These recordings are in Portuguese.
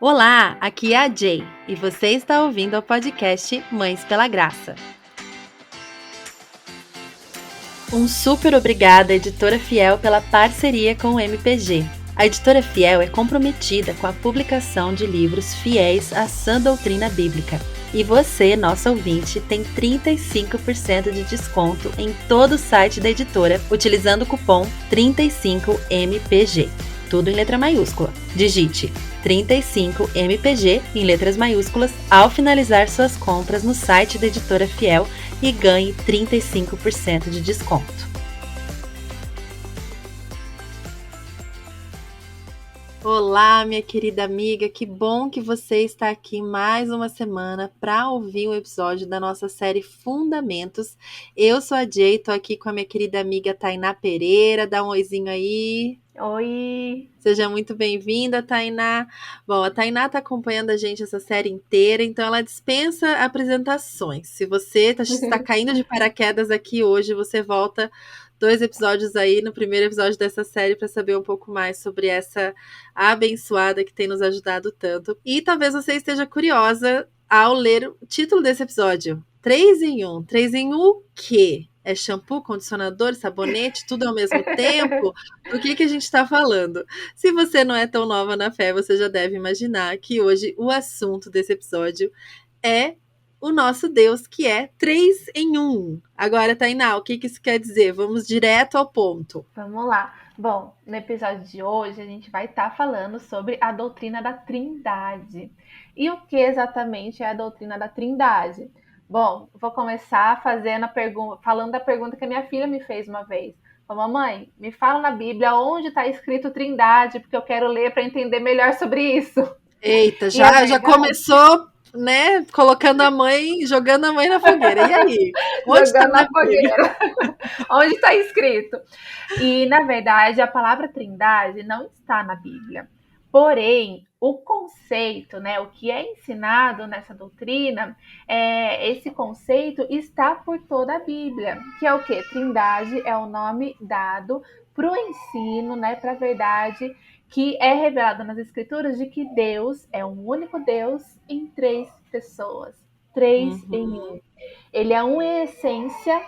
Olá, aqui é a Jay e você está ouvindo o podcast Mães pela Graça. Um super obrigada à Editora Fiel pela parceria com o MPG. A Editora Fiel é comprometida com a publicação de livros fiéis à sã doutrina bíblica. E você, nosso ouvinte, tem 35% de desconto em todo o site da editora, utilizando o cupom 35MPG. Tudo em letra maiúscula. Digite 35MPG em letras maiúsculas ao finalizar suas compras no site da Editora Fiel e ganhe 35% de desconto. Olá, minha querida amiga, que bom que você está aqui mais uma semana para ouvir um episódio da nossa série Fundamentos. Eu sou a Jay, tô aqui com a minha querida amiga Tainá Pereira, dá um oizinho aí. Oi! Seja muito bem-vinda, Tainá. Bom, a Tainá está acompanhando a gente essa série inteira, então ela dispensa apresentações. Se você está caindo de paraquedas aqui hoje, você volta 2 episódios aí no primeiro episódio dessa série para saber um pouco mais sobre essa abençoada que tem nos ajudado tanto. E talvez você esteja curiosa ao ler o título desse episódio. 3 em 1. 3 em 1 o quê? É shampoo, condicionador, sabonete, tudo ao mesmo tempo? Do que a gente está falando? Se você não é tão nova na fé, você já deve imaginar que hoje o assunto desse episódio é o nosso Deus, que é 3 em 1. Agora, Tainá, o que isso quer dizer? Vamos direto ao ponto. Vamos lá. Bom, no episódio de hoje a gente vai estar falando sobre a doutrina da Trindade. E o que exatamente é a doutrina da Trindade? Bom, vou começar fazendo falando da pergunta que a minha filha me fez uma vez. Mamãe, me fala na Bíblia onde está escrito Trindade, porque eu quero ler para entender melhor sobre isso. Eita, E a já verdade, começou, né, colocando a mãe, jogando a mãe na fogueira. E aí? Onde está jogando na na Bíblia? fogueira. Onde está escrito? E, na verdade, a palavra trindade não está na Bíblia. Porém, o conceito, né, o que é ensinado nessa doutrina, esse conceito está por toda a Bíblia, que é o quê? Trindade é o nome dado para o ensino, né, para a verdade que é revelada nas Escrituras de que Deus é um único Deus em 3 pessoas, 3 em 1. Ele é uma essência,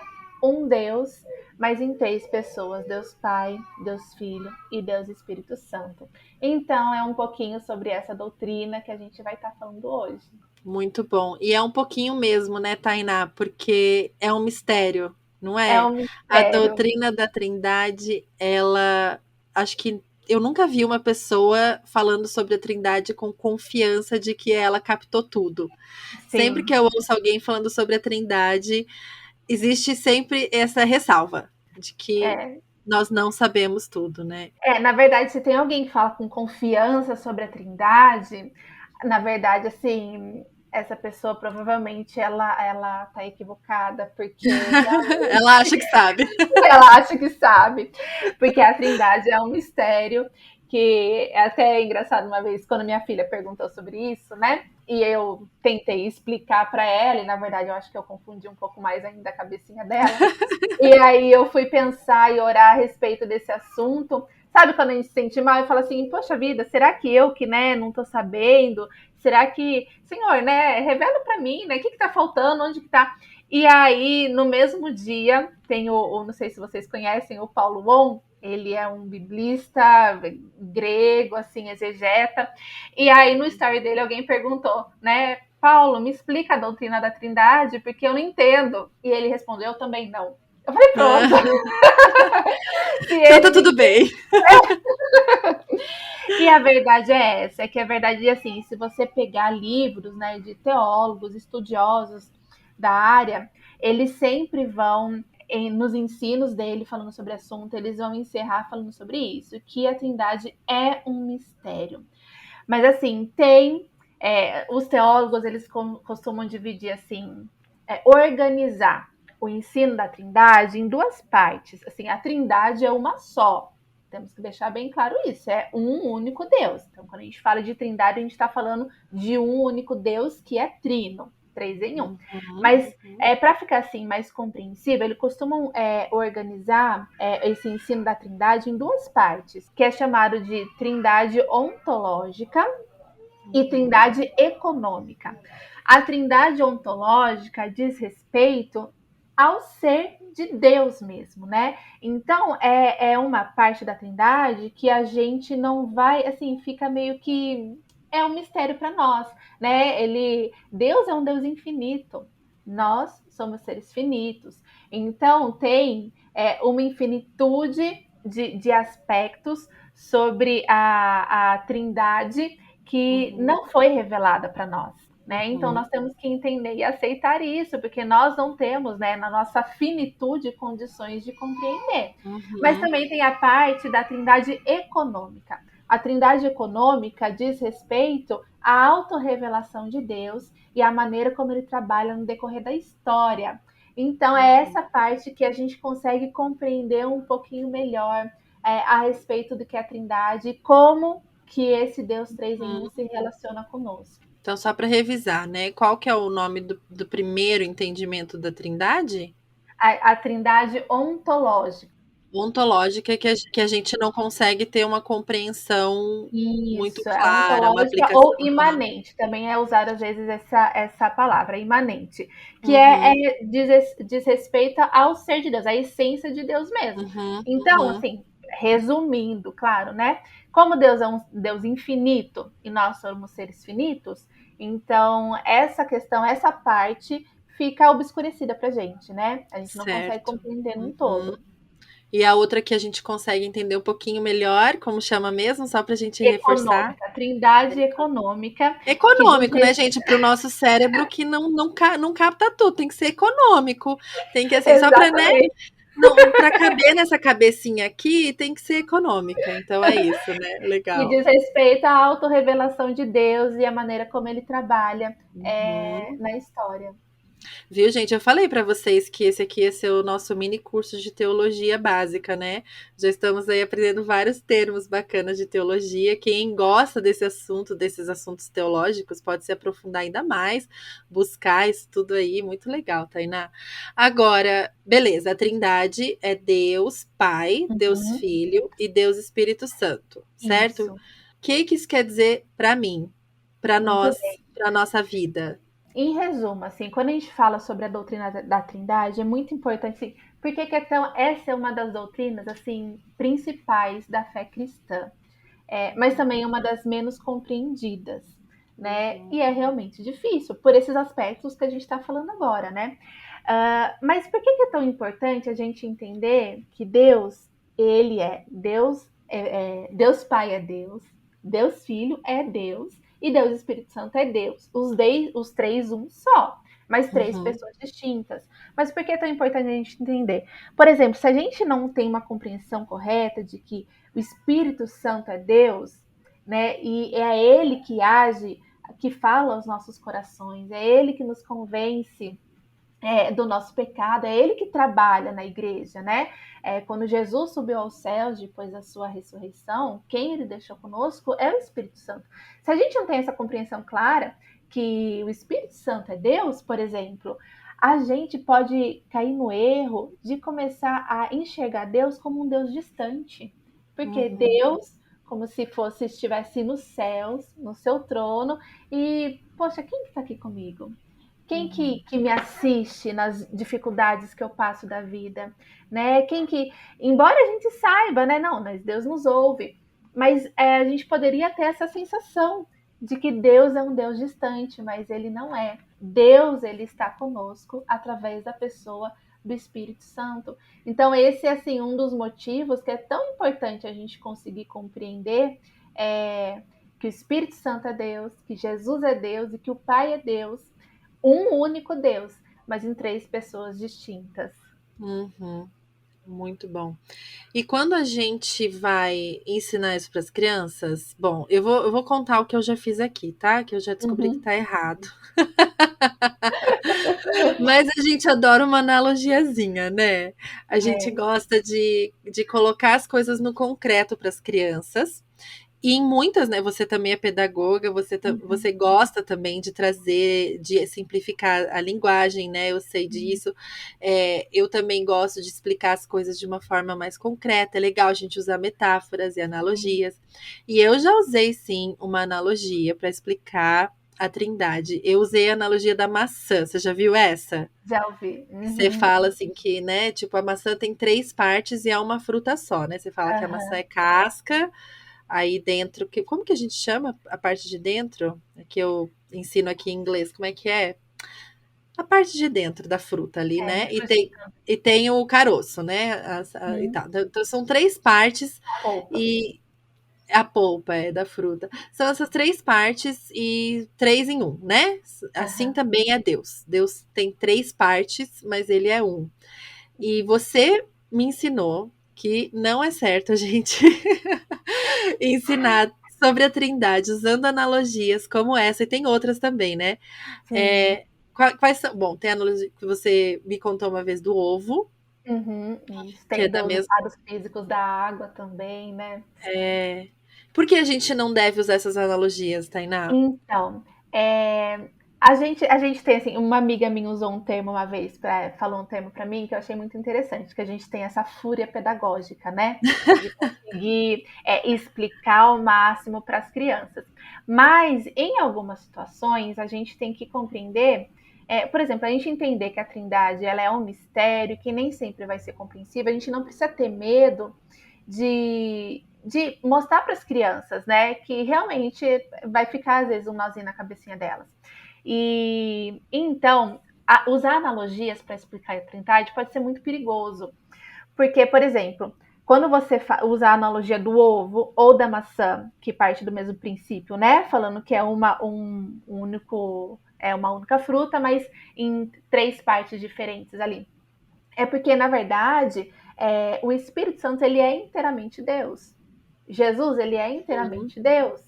um Deus, mas em 3 pessoas: Deus Pai, Deus Filho e Deus Espírito Santo. Então é um pouquinho sobre essa doutrina que a gente vai estar falando hoje. Muito bom. E é um pouquinho mesmo, né, Tainá? Porque é um mistério, não É é? um A mistério. doutrina da Trindade, ela. Acho que eu nunca vi uma pessoa falando sobre a Trindade com confiança de que ela captou tudo. Sempre Sim. que eu ouço alguém falando sobre a Trindade, existe sempre essa ressalva de que É, nós não sabemos tudo, né? na verdade, se tem alguém que fala com confiança sobre a Trindade, na verdade, assim, essa pessoa provavelmente ela tá equivocada, porque Ela acha que sabe. ela acha que sabe, porque a Trindade é um mistério que é até engraçado uma vez quando minha filha perguntou sobre isso, né? E eu tentei explicar para ela, e na verdade eu acho que eu confundi um pouco mais ainda a cabecinha dela. E aí eu fui pensar e orar a respeito desse assunto. Sabe quando a gente se sente mal e fala assim, poxa vida, será que eu que, né, não tô sabendo? Será que, Senhor, né, revela para mim, né, o que tá faltando, onde que tá? E aí, no mesmo dia, tem não sei se vocês conhecem, o Paulo Won, ele é um biblista grego, assim, exegeta. E aí, no story dele, alguém perguntou, né, Paulo, me explica a doutrina da Trindade, porque eu não entendo. E ele respondeu, eu também não. Eu falei, pronto. Se Então tá ele me... tudo bem. E a verdade é essa, é que a verdade é assim, se você pegar livros, né, de teólogos, estudiosos da área, eles sempre vão nos ensinos dele falando sobre o assunto, eles vão encerrar falando sobre isso, que a Trindade é um mistério. Mas assim, os teólogos, eles costumam dividir assim, organizar o ensino da Trindade em 2 partes. Assim, a Trindade é uma só. Temos que deixar bem claro isso. É um único Deus. Então, quando a gente fala de Trindade, a gente está falando de um único Deus que é trino, 3 em 1. Mas para ficar assim mais compreensível, eles costumam organizar esse ensino da Trindade em 2 partes, que é chamado de Trindade ontológica e trindade econômica. A trindade ontológica diz respeito ao ser de Deus mesmo, né? Então, é uma parte da trindade que a gente não vai, assim, fica meio que é um mistério para nós, né? Deus é um Deus infinito, nós somos seres finitos. Então, tem uma infinitude de aspectos sobre a trindade que Uhum, não foi revelada para nós. Né? Então, uhum, nós temos que entender e aceitar isso, porque nós não temos, né, na nossa finitude, condições de compreender. Mas uhum. também tem a parte da trindade econômica. A trindade econômica diz respeito à autorrevelação de Deus e à maneira como ele trabalha no decorrer da história. Então, é essa parte que a gente consegue compreender um pouquinho melhor a respeito do que é a trindade e como que esse Deus três em um Uhum. se relaciona conosco. Então, só para revisar, né? Qual que é o nome do primeiro entendimento da Trindade? A trindade ontológica. Ontológica, que a gente não consegue ter uma compreensão muito Isso, é clara, uma ontológica aplicação. ou imanente. Também é usada às vezes essa palavra, imanente, que Uhum, diz respeito ao ser de Deus, à essência de Deus mesmo. uhum, Então, uhum. assim, resumindo, claro, né? Como Deus é um Deus infinito e nós somos seres finitos, então essa questão, essa parte fica obscurecida pra gente, né? A gente não consegue Certo. compreender num Uhum. todo. E a outra que a gente consegue entender um pouquinho melhor, como chama mesmo, só para a gente reforçar? Econômica, trindade econômica, que diz Econômico, né, gente? Para o nosso cérebro que não capta tudo, tem que ser econômico. Tem que, assim, só para, né? exatamente, Para caber nessa cabecinha aqui, tem que ser econômica. Então é isso, né? que Legal. diz respeito à autorrevelação de Deus e a maneira como ele trabalha Uhum. na história. Viu, gente? Eu falei para vocês que esse aqui ia ser o nosso mini curso de teologia básica, né? Já estamos aí aprendendo vários termos bacanas de teologia. Quem gosta desse assunto, desses assuntos teológicos, pode se aprofundar ainda mais, buscar isso tudo aí. Muito legal, Tainá. Agora, beleza, a Trindade é Deus Pai, Deus Uhum, Filho e Deus Espírito Santo, certo? O isso, que isso quer dizer para mim, para muito nós, bem. para nossa vida? Em resumo, assim, quando a gente fala sobre a doutrina da Trindade, é muito importante, assim, porque que essa é uma das doutrinas, assim, principais da fé cristã. Mas também é uma das menos compreendidas, né? Uhum. E é realmente difícil, por esses aspectos que a gente está falando agora, né? Mas por que é tão importante a gente entender que Deus, ele é Deus, Deus Pai é Deus, Deus Filho é Deus e Deus Espírito Santo é Deus. Os três um só, mas três Uhum. pessoas distintas. Mas por que é tão importante a gente entender? Por exemplo, se a gente não tem uma compreensão correta de que o Espírito Santo é Deus, né? E é Ele que age, que fala aos nossos corações, é Ele que nos convence do nosso pecado, é Ele que trabalha na igreja, né? Quando Jesus subiu aos céus depois da sua ressurreição, quem Ele deixou conosco é o Espírito Santo. Se a gente não tem essa compreensão clara que o Espírito Santo é Deus, por exemplo, a gente pode cair no erro de começar a enxergar Deus como um Deus distante, porque Uhum. Deus, como se fosse estivesse nos céus, no seu trono, e poxa, quem está aqui comigo? Quem Uhum. que me assiste nas dificuldades que eu passo da vida, né? Quem que, embora a gente saiba, né? Não, mas Deus nos ouve, mas a gente poderia ter essa sensação de que Deus é um Deus distante, mas Ele não é. Deus, Ele está conosco através da pessoa do Espírito Santo. Então esse é assim um dos motivos que é tão importante a gente conseguir compreender que o Espírito Santo é Deus, que Jesus é Deus e que o Pai é Deus, um único Deus, mas em três pessoas distintas. Uhum. Muito bom. E quando a gente vai ensinar isso para as crianças, bom, eu vou contar o que eu já fiz aqui, tá? Que eu já descobri que Uhum. tá errado. Mas a gente adora uma analogiazinha, né? A gente É. gosta de colocar as coisas no concreto para as crianças E em muitas, né? Você também é pedagoga, você gosta também de trazer, de simplificar a linguagem, né? Eu sei disso. Eu também gosto de explicar as coisas de uma forma mais concreta. É legal a gente usar metáforas e analogias. E eu já usei, sim, uma analogia para explicar a Trindade. Eu usei a analogia da maçã. Você já viu essa? Já ouvi. Você fala assim que, né, tipo, a maçã tem três partes e é uma fruta só, né? Você fala que a maçã Aham. é casca, aí dentro, como que a gente chama a parte de dentro? É que eu ensino aqui em inglês, como é que é? A parte de dentro da fruta ali, né? E tem o caroço, né? E tal. Então são três partes Polpa. e a polpa é da fruta. São essas três partes e três em um, né? Assim Aham. também é Deus. Deus tem três partes, mas ele é um. E você me ensinou que não é certo a gente ensinar sobre a Trindade usando analogias como essa, e tem outras também, né? Sim. É, quais são? Bom, tem a analogia que você me contou uma vez do ovo, Isso. que é Tem da dos mesma. estados físicos da água também, né? É... Por que a gente não deve usar essas analogias, Tainá? Então, a gente tem assim, uma amiga minha usou um termo uma vez, falou um termo para mim que eu achei muito interessante, que a gente tem essa fúria pedagógica, né? De conseguir explicar ao máximo para as crianças. Mas em algumas situações a gente tem que compreender, por exemplo, a gente entender que a Trindade ela é um mistério que nem sempre vai ser compreensível, a gente não precisa ter medo de mostrar para as crianças, né, que realmente vai ficar às vezes um nozinho na cabecinha delas. E então, usar analogias para explicar a Trindade pode ser muito perigoso, porque, por exemplo, quando você usa a analogia do ovo ou da maçã, que parte do mesmo princípio, né, falando que é uma única fruta, mas em três partes diferentes ali. É porque, na verdade, o Espírito Santo ele é inteiramente Deus. Jesus ele é Uhum, inteiramente Deus.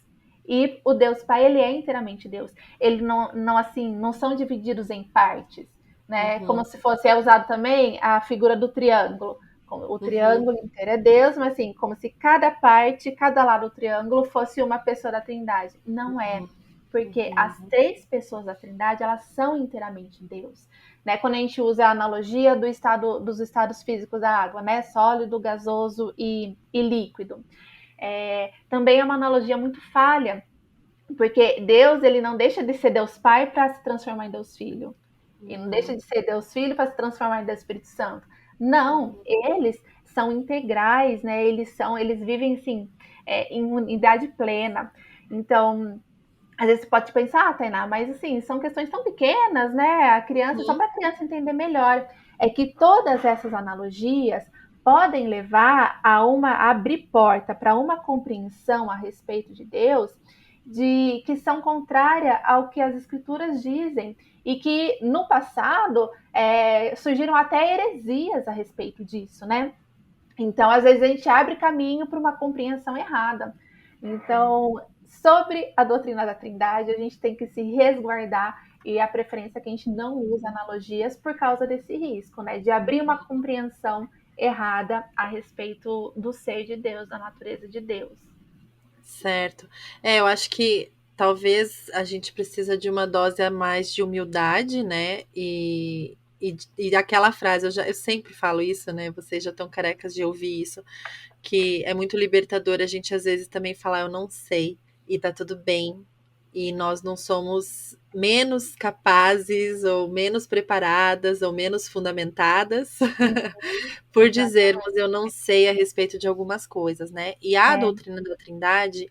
E o Deus Pai ele é inteiramente Deus. Ele não assim não são divididos em partes, né? Como uhum, se fosse usado também a figura do triângulo. O uhum, triângulo inteiro é Deus, mas assim como se cada parte, cada lado do triângulo fosse uma pessoa da Trindade. Não é, porque as uhum. três pessoas da Trindade elas são inteiramente Deus. Né, quando a gente usa a analogia dos estados físicos da água, né, sólido, gasoso e líquido. Também é uma analogia muito falha, porque Deus ele não deixa de ser Deus Pai para se transformar em Deus Filho. E não deixa Uhum, de ser Deus Filho para se transformar em Deus Espírito Santo. Não, eles são integrais, né? Eles vivem assim, em unidade plena. Então, às vezes você pode pensar, Tainá, mas assim, são questões tão pequenas, né? A criança, só uhum, para a criança entender melhor. É que todas essas analogias podem levar a abrir porta para uma compreensão a respeito de Deus de que são contrária ao que as escrituras dizem e que no passado surgiram até heresias a respeito disso, né? Então, às vezes a gente abre caminho para uma compreensão errada. Então, sobre a doutrina da Trindade, a gente tem que se resguardar e a preferência é que a gente não use analogias por causa desse risco, né? De abrir uma compreensão errada a respeito do ser de Deus, da natureza de Deus. certo. Eu acho que talvez a gente precisa de uma dose a mais de humildade, né? E aquela frase, eu sempre falo isso, né? Vocês já estão carecas de ouvir isso, que é muito libertador a gente às vezes também falar eu não sei e tá tudo bem. E nós não somos menos capazes ou menos preparadas ou menos fundamentadas por dizermos Exatamente. eu não sei a respeito de algumas coisas, né? E a É. doutrina da Trindade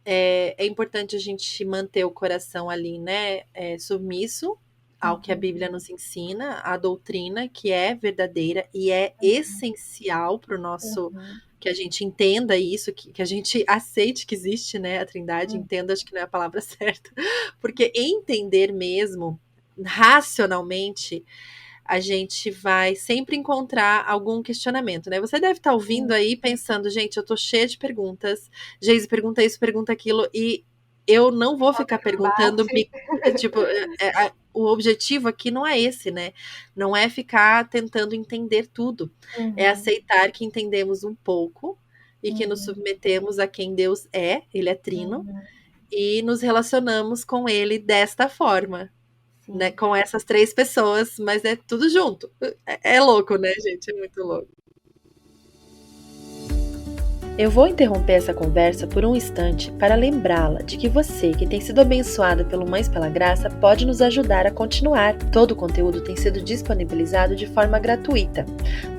é importante a gente manter o coração ali, né? Submisso ao que a Uhum, Bíblia nos ensina, a doutrina que é verdadeira e é essencial para o nosso uhum, que a gente entenda isso, que a gente aceite que existe, né, a Trindade, uhum. entenda, acho que não é a palavra certa, porque entender mesmo, racionalmente, a gente vai sempre encontrar algum questionamento, né? Você deve estar ouvindo Sim, aí pensando, gente, eu tô cheia de perguntas. Geise pergunta isso, pergunta aquilo, e eu não vou ficar perguntando, bate. tipo, o objetivo aqui não é esse, né? Não é ficar tentando entender tudo. É Uhum, aceitar que entendemos um pouco e que nos submetemos a quem Deus é, ele é trino, e nos relacionamos com ele desta forma, né? Sim. Com essas 3 pessoas, mas é tudo junto. É louco, né, gente? É muito louco. Eu vou interromper essa conversa por um instante para lembrá-la de que você, que tem sido abençoada pelo Mães pela Graça, pode nos ajudar a continuar. Todo o conteúdo tem sido disponibilizado de forma gratuita.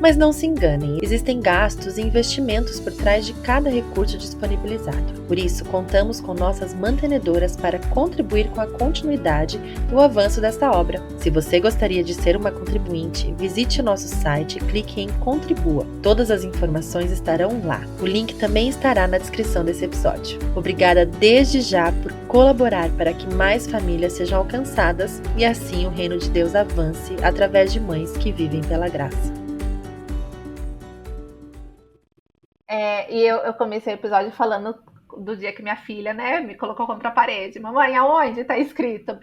Mas não se enganem, existem gastos e investimentos por trás de cada recurso disponibilizado. Por isso, contamos com nossas mantenedoras para contribuir com a continuidade e o avanço desta obra. Se você gostaria de ser uma contribuinte, visite o nosso site e clique em Contribua. Todas as informações estarão lá. O link também estará na descrição desse episódio. Obrigada desde já por colaborar para que mais famílias sejam alcançadas e assim o reino de Deus avance através de mães que vivem pela graça. E eu comecei o episódio falando do dia que minha filha, né, me colocou contra a parede. Mamãe, aonde tá escrito?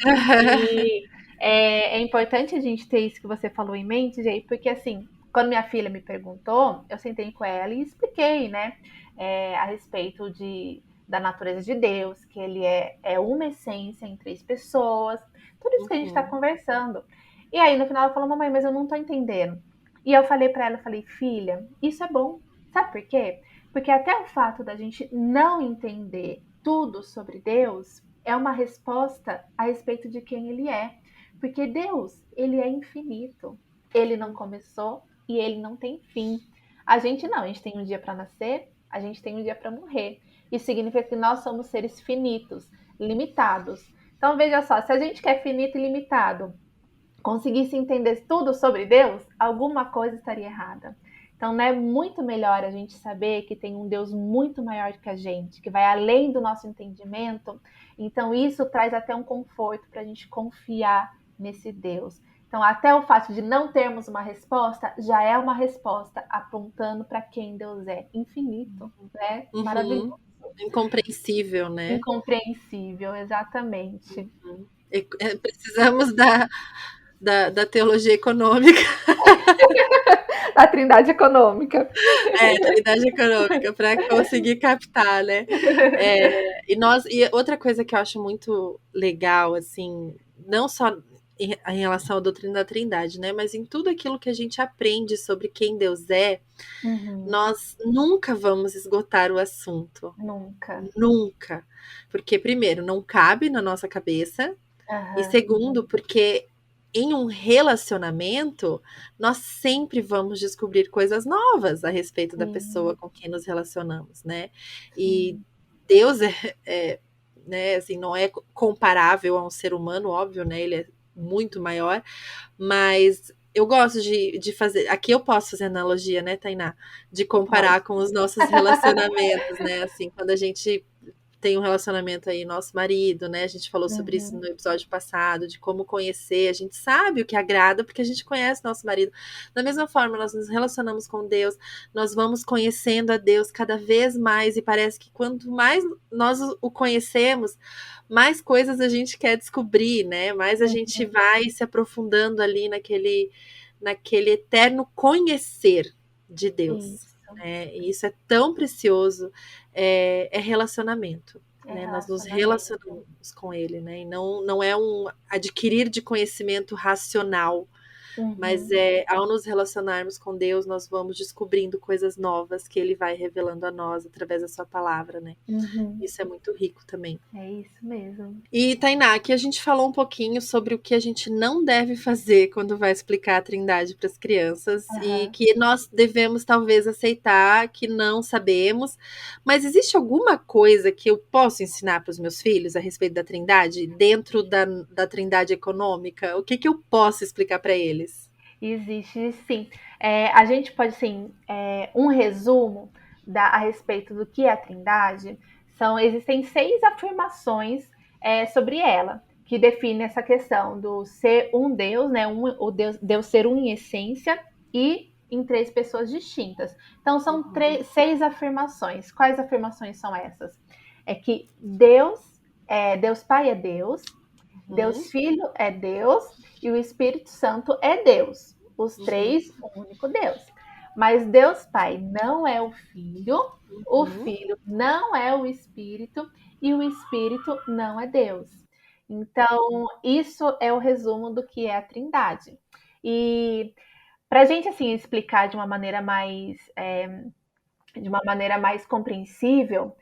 E é importante a gente ter isso que você falou em mente, gente, porque assim, quando minha filha me perguntou, eu sentei com ela e expliquei, né, a respeito da natureza de Deus, que ele é uma essência em 3 pessoas, tudo isso que a gente está conversando. E aí no final ela falou, mamãe, mas eu não tô entendendo. E eu falei para ela, eu falei, filha, isso é bom. Sabe por quê? Porque até o fato da gente não entender tudo sobre Deus é uma resposta a respeito de quem ele é. Porque Deus, ele é infinito. Ele não começou e ele não tem fim. A gente não, a gente tem um dia para nascer, a gente tem um dia para morrer. Isso significa que nós somos seres finitos, limitados. Então veja só, se a gente que é finito e limitado conseguisse entender tudo sobre Deus, alguma coisa estaria errada. Então, é muito melhor a gente saber que tem um Deus muito maior que a gente, que vai além do nosso entendimento. Então, isso traz até um conforto para a gente confiar nesse Deus. Então, até o fato de não termos uma resposta, já é uma resposta apontando para quem Deus é. Infinito, né? Maravilhoso. Incompreensível, né? Incompreensível, exatamente. Precisamos da teologia econômica. Da trindade econômica. Trindade econômica, para conseguir captar, né? E outra coisa que eu acho muito legal, assim, não só em relação à doutrina da Trindade, né? Mas em tudo aquilo que a gente aprende sobre quem Deus é, nós nunca vamos esgotar o assunto. Nunca. Nunca. Porque, primeiro, não cabe na nossa cabeça. E segundo, porque em um relacionamento, nós sempre vamos descobrir coisas novas a respeito da pessoa com quem nos relacionamos, né? E Deus né, assim, não é comparável a um ser humano, óbvio, né? Ele é muito maior, mas eu gosto de fazer. Aqui eu posso fazer analogia, né, Tainá? De comparar com os nossos relacionamentos, né? Assim, quando a gente tem um relacionamento aí, nosso marido, né? A gente falou sobre isso no episódio passado, de como conhecer. A gente sabe o que agrada porque a gente conhece nosso marido. Da mesma forma, nós nos relacionamos com Deus, nós vamos conhecendo a Deus cada vez mais e parece que quanto mais nós o conhecemos, mais coisas a gente quer descobrir, né? Mais a gente vai se aprofundando ali naquele eterno conhecer de Deus. E isso é tão precioso, é relacionamento. Né? Nós nos relacionamos com ele, né? E não é um adquirir de conhecimento racional, mas ao nos relacionarmos com Deus, nós vamos descobrindo coisas novas que ele vai revelando a nós através da sua palavra, né? Isso é muito rico também. É isso mesmo. E, Tainá, aqui a gente falou um pouquinho sobre o que a gente não deve fazer quando vai explicar a Trindade para as crianças e que nós devemos talvez aceitar que não sabemos, mas existe alguma coisa que eu posso ensinar para os meus filhos a respeito da Trindade, dentro da Trindade econômica? O que eu posso explicar para eles? Existe, sim. A gente pode, assim, um resumo a respeito do que é a Trindade. Existem 6 afirmações sobre ela, que define essa questão do ser um Deus, né? Deus ser um em essência e em 3 pessoas distintas. Então, são 6 afirmações. Quais afirmações são essas? É que Deus Pai é Deus, Deus Filho é Deus e o Espírito Santo é Deus. Os 3, um único Deus. Mas Deus Pai não é o Filho O Uhum. Filho não é o Espírito e o Espírito não é Deus. Então, isso é o resumo do que é a Trindade. E para a gente assim explicar de uma maneira mais compreensível,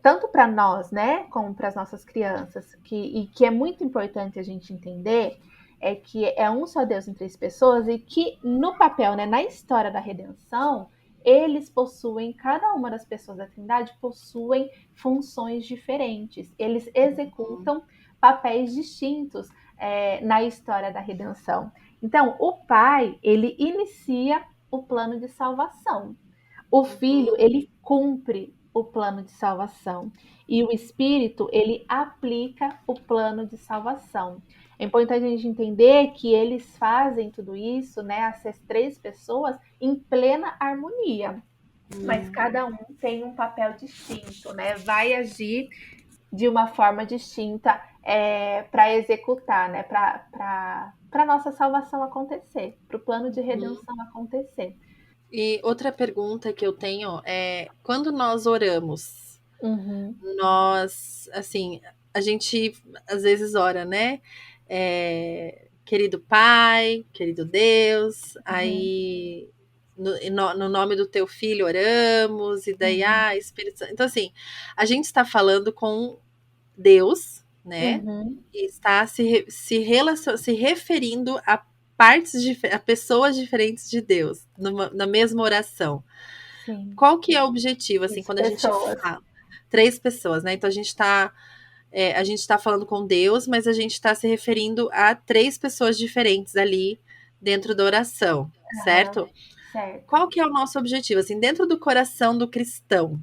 tanto para nós, né, como para as nossas crianças, e que é muito importante a gente entender, é que é um só Deus em três pessoas e que no papel, né, na história da redenção, eles possuem, cada uma das pessoas da Trindade possuem funções diferentes. Eles executam papéis distintos na história da redenção. Então, o Pai, ele inicia o plano de salvação. O Filho, ele cumpre o plano de salvação. E o Espírito, ele aplica o plano de salvação. É importante a gente entender que eles fazem tudo isso, né, essas três pessoas, em plena harmonia. Mas cada um tem um papel distinto, né? Vai agir de uma forma distinta para executar, né? Para a nossa salvação acontecer, para o plano de redenção acontecer. E outra pergunta que eu tenho é: quando nós oramos, Uhum, nós, assim, a gente às vezes ora, né? Querido Pai, querido Deus, uhum, aí no nome do teu filho oramos, e daí, uhum, Espírito Santo. Então, assim, a gente está falando com Deus, né? uhum. E está se referindo a a pessoas diferentes de Deus, na mesma oração. Sim, Qual que é o objetivo, assim, isso, quando a gente pessoas. fala? Três pessoas, né? Então a gente tá falando com Deus, mas a gente está se referindo a três pessoas diferentes ali dentro da oração, Aham, certo? certo. Qual que é o nosso objetivo, assim, dentro do coração do cristão,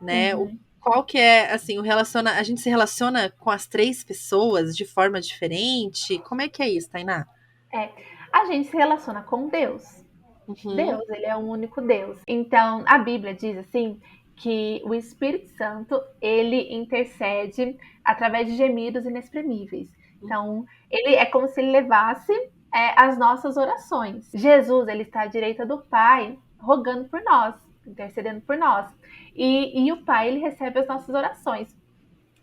né? Uhum. Qual que é, assim, a gente se relaciona com as três pessoas de forma diferente? Como é que é isso, Tainá? É, a gente se relaciona com Deus. Uhum, Deus, ele é um único Deus. Então, a Bíblia diz assim que o Espírito Santo, ele intercede através de gemidos inexprimíveis. Então, ele é como se ele levasse as nossas orações. Jesus, ele está à direita do Pai, rogando por nós, intercedendo por nós. E o Pai, ele recebe as nossas orações.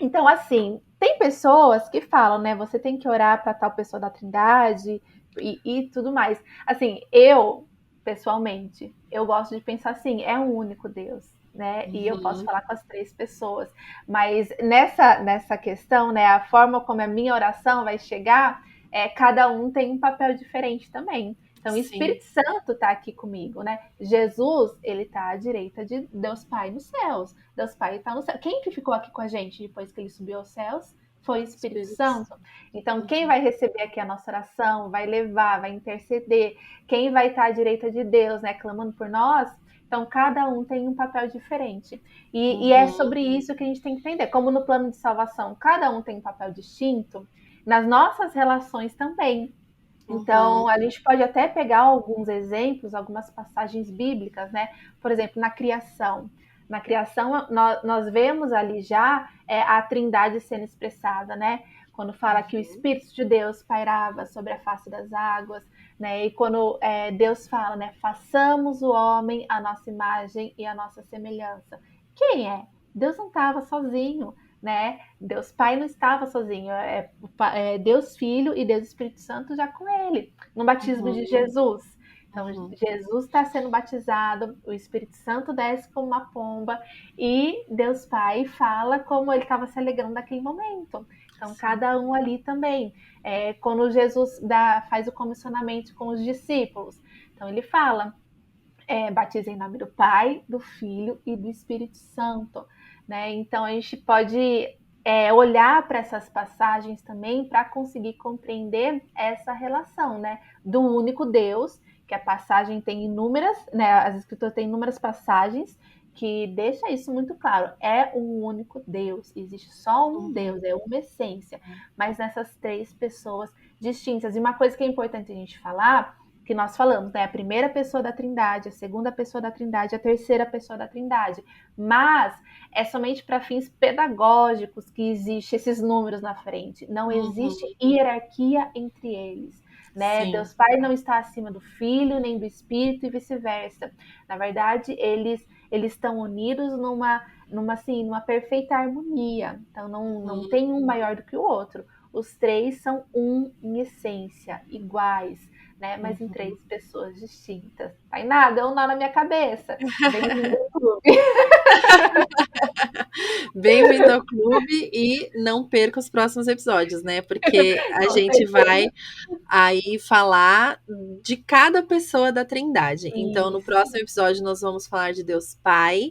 Então, assim, tem pessoas que falam, né? Você tem que orar para tal pessoa da Trindade e tudo mais. Assim, eu, pessoalmente, eu gosto de pensar assim, é um único Deus, né? E eu posso uhum, falar com as três pessoas. Mas nessa questão, né? A forma como a minha oração vai chegar, cada um tem um papel diferente também. Então, o sim, Espírito Santo está aqui comigo, né? Jesus, ele está à direita de Deus Pai nos céus. Deus Pai está no céu. Quem que ficou aqui com a gente depois que ele subiu aos céus? Foi o Espírito Espírito. Santo. Então, quem Uhum, vai receber aqui a nossa oração, vai levar, vai interceder, quem vai estar à direita de Deus, né, clamando por nós? Então, cada um tem um papel diferente. E é uhum, sobre isso que a gente tem que entender. Como no plano de salvação, cada um tem um papel distinto, nas nossas relações também. uhum, Então, a gente pode até pegar alguns exemplos, algumas passagens bíblicas, né? Por exemplo, na criação. Na criação, nós vemos ali já a trindade sendo expressada, né? Quando fala que o Espírito de Deus pairava sobre a face das águas, né? E quando Deus fala, né? Façamos o homem à nossa imagem e à nossa semelhança. Quem é? Deus não estava sozinho, né? Deus Pai não estava sozinho, Deus Filho e Deus Espírito Santo já com ele, no batismo de uhum, Jesus. Então, uhum, Jesus está sendo batizado, o Espírito Santo desce como uma pomba e Deus Pai fala como ele estava se alegrando naquele momento. Então, sim. cada um ali também. Quando Jesus faz o comissionamento com os discípulos, então ele fala: batiza em nome do Pai, do Filho e do Espírito Santo. Né? Então a gente pode olhar para essas passagens também para conseguir compreender essa relação, né? Do único Deus, que a passagem tem inúmeras, né? As escrituras têm inúmeras passagens que deixa isso muito claro. É um único Deus, existe só um Uhum, Deus, é uma essência, mas nessas três pessoas distintas. E uma coisa que é importante a gente falar, que nós falamos, né? A primeira pessoa da Trindade, a segunda pessoa da Trindade, a terceira pessoa da Trindade. Mas é somente para fins pedagógicos que existe esses números na frente. Não existe uhum, hierarquia entre eles. Né? sim. Deus Pai não está acima do Filho nem do Espírito e vice-versa. Na verdade, eles estão unidos numa perfeita harmonia. Então não tem um maior do que o outro. Os três são um em essência, iguais, né? Mas em três pessoas distintas. Tainá, deu um nó na minha cabeça. Bem-vindo ao clube. Bem-vindo ao clube e não perca os próximos episódios, né? Porque a gente vai aí falar de cada pessoa da Trindade. Então, no próximo episódio, nós vamos falar de Deus Pai,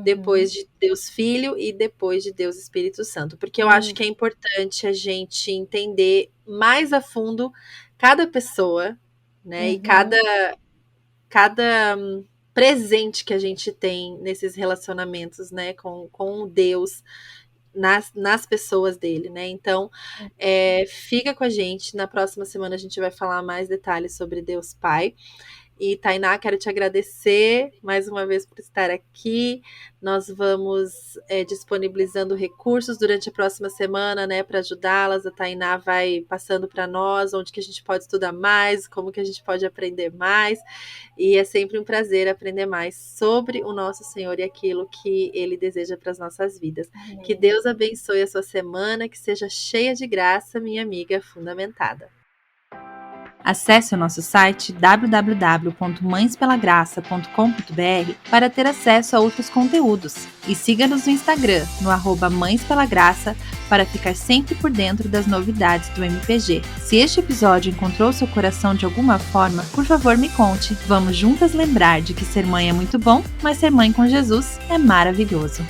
depois de Deus Filho e depois de Deus Espírito Santo. Porque eu acho que é importante a gente entender mais a fundo cada pessoa, né? E cada presente que a gente tem nesses relacionamentos, né? Com Deus, nas pessoas dele, né? Então, fica com a gente. Na próxima semana a gente vai falar mais detalhes sobre Deus Pai. E, Tainá, quero te agradecer mais uma vez por estar aqui. Nós vamos disponibilizando recursos durante a próxima semana, né, para ajudá-las. A Tainá vai passando para nós onde que a gente pode estudar mais, como que a gente pode aprender mais. E é sempre um prazer aprender mais sobre o nosso Senhor e aquilo que Ele deseja para as nossas vidas. Amém. Que Deus abençoe a sua semana, que seja cheia de graça, minha amiga fundamentada. Acesse o nosso site www.mãespelagraça.com.br para ter acesso a outros conteúdos e siga-nos no Instagram, no @mãespelagraça, para ficar sempre por dentro das novidades do MPG. Se este episódio encontrou seu coração de alguma forma, por favor me conte. Vamos juntas lembrar de que ser mãe é muito bom, mas ser mãe com Jesus é maravilhoso.